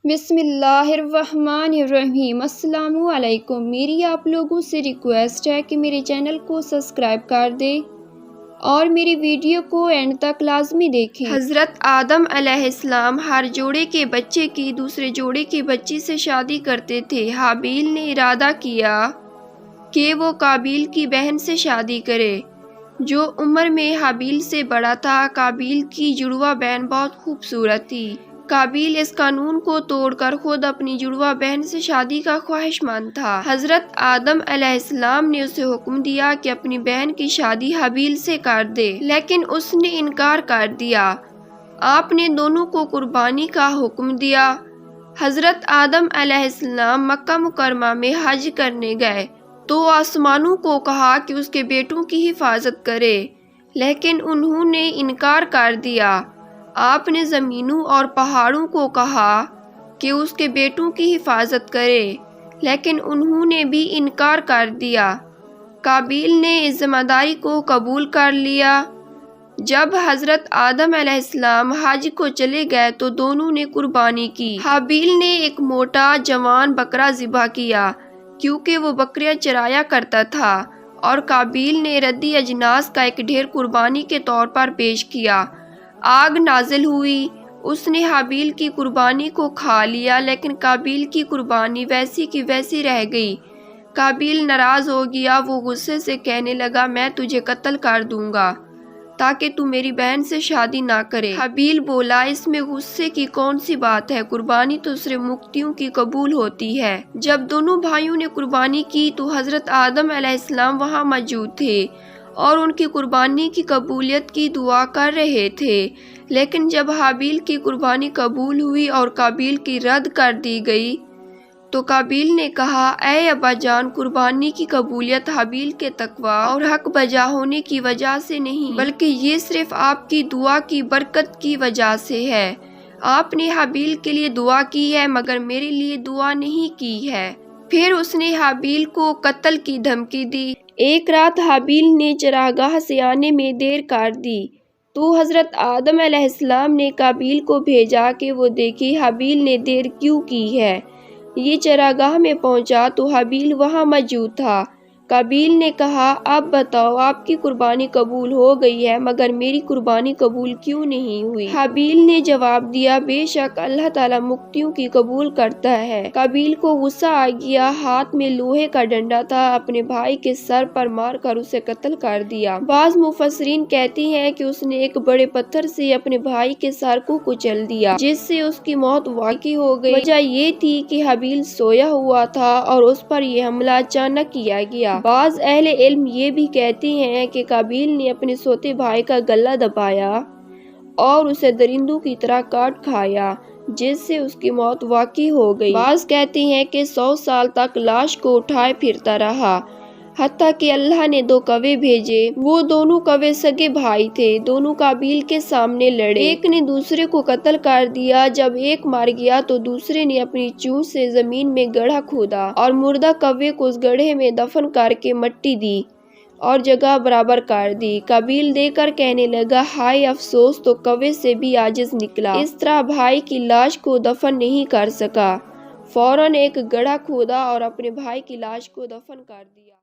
بسم اللہ الرحمن الرحیم۔ السلام علیکم۔ میری آپ لوگوں سے ریکویسٹ ہے کہ میرے چینل کو سبسکرائب کر دیں اور میری ویڈیو کو اینڈ تک لازمی دیکھیں۔ حضرت آدم علیہ السلام ہر جوڑے کے بچے کی دوسرے جوڑے کے بچی سے شادی کرتے تھے۔ حابیل نے ارادہ کیا کہ وہ قابیل کی بہن سے شادی کرے جو عمر میں حابیل سے بڑا تھا۔ قابیل کی جڑواں بہن بہت خوبصورت تھی۔ قابیل اس قانون کو توڑ کر خود اپنی جڑواں بہن سے شادی کا خواہش مند تھا۔ حضرت آدم علیہ السلام نے اسے حکم دیا کہ اپنی بہن کی شادی حابیل سے کر دے، لیکن اس نے انکار کر دیا۔ آپ نے دونوں کو قربانی کا حکم دیا۔ حضرت آدم علیہ السلام مکہ مکرمہ میں حج کرنے گئے تو آسمانوں کو کہا کہ اس کے بیٹوں کی حفاظت کرے، لیکن انہوں نے انکار کر دیا۔ آپ نے زمینوں اور پہاڑوں کو کہا کہ اس کے بیٹوں کی حفاظت کرے، لیکن انہوں نے بھی انکار کر دیا۔ قابیل نے اس ذمہ داری کو قبول کر لیا۔ جب حضرت آدم علیہ السلام حج کو چلے گئے تو دونوں نے قربانی کی۔ حابیل نے ایک موٹا جوان بکرا ذبح کیا کیونکہ وہ بکریاں چرایا کرتا تھا، اور قابیل نے ردی اجناس کا ایک ڈھیر قربانی کے طور پر پیش کیا۔ آگ نازل ہوئی، اس نے حابیل کی قربانی کو کھا لیا، لیکن قابیل کی قربانی ویسی کی ویسی رہ گئی۔ قابیل ناراض ہو گیا، وہ غصے سے کہنے لگا میں تجھے قتل کر دوں گا تاکہ تو میری بہن سے شادی نہ کرے۔ حابیل بولا اس میں غصے کی کون سی بات ہے، قربانی تو صرف مقتیوں کی قبول ہوتی ہے۔ جب دونوں بھائیوں نے قربانی کی تو حضرت آدم علیہ السلام وہاں موجود تھے اور ان کی قربانی کی قبولیت کی دعا کر رہے تھے، لیکن جب حابیل کی قربانی قبول ہوئی اور قابیل کی رد کر دی گئی تو قابیل نے کہا اے ابا جان، قربانی کی قبولیت حابیل کے تقوی اور حق بجا ہونے کی وجہ سے نہیں، بلکہ یہ صرف آپ کی دعا کی برکت کی وجہ سے ہے۔ آپ نے حابیل کے لیے دعا کی ہے مگر میرے لیے دعا نہیں کی ہے۔ پھر اس نے حابیل کو قتل کی دھمکی دی۔ ایک رات حابیل نے چراگاہ سے آنے میں دیر کر دی تو حضرت آدم علیہ السلام نے قابیل کو بھیجا کہ وہ دیکھے حابیل نے دیر کیوں کی ہے۔ یہ چراگاہ میں پہنچا تو حابیل وہاں موجود تھا۔ قابیل نے کہا اب بتاؤ، آپ کی قربانی قبول ہو گئی ہے مگر میری قربانی قبول کیوں نہیں ہوئی؟ حابیل نے جواب دیا بے شک اللہ تعالیٰ مقتیوں کی قبول کرتا ہے۔ قابیل کو غصہ آ گیا، ہاتھ میں لوہے کا ڈنڈا تھا، اپنے بھائی کے سر پر مار کر اسے قتل کر دیا۔ بعض مفسرین کہتے ہیں کہ اس نے ایک بڑے پتھر سے اپنے بھائی کے سر کو کچل دیا جس سے اس کی موت واقع ہو گئی۔ وجہ یہ تھی کہ حابیل سویا ہوا تھا اور اس پر یہ حملہ اچانک کیا گیا۔ بعض اہل علم یہ بھی کہتے ہیں کہ قابیل نے اپنے سوتے بھائی کا گلا دبایا اور اسے درندوں کی طرح کاٹ کھایا جس سے اس کی موت واقع ہو گئی۔ بعض کہتے ہیں کہ 100 سال تک لاش کو اٹھائے پھرتا رہا، حتیٰ کہ اللہ نے 2 کوے بھیجے۔ وہ دونوں کوے سگے بھائی تھے، دونوں قابیل کے سامنے لڑے، ایک نے دوسرے کو قتل کر دیا۔ جب ایک مر گیا تو دوسرے نے اپنی چونچ سے زمین میں گڑھا کھودا اور مردہ کوے کو اس گڑھے میں دفن کر کے مٹی دی اور جگہ برابر کر دی۔ قابیل دیکھ کر کہنے لگا ہائے افسوس، تو کوے سے بھی عاجز نکلا، اس طرح بھائی کی لاش کو دفن نہیں کر سکا۔ فوراً ایک گڑھا کھودا اور اپنے بھائی کی لاش کو دفن کر دیا۔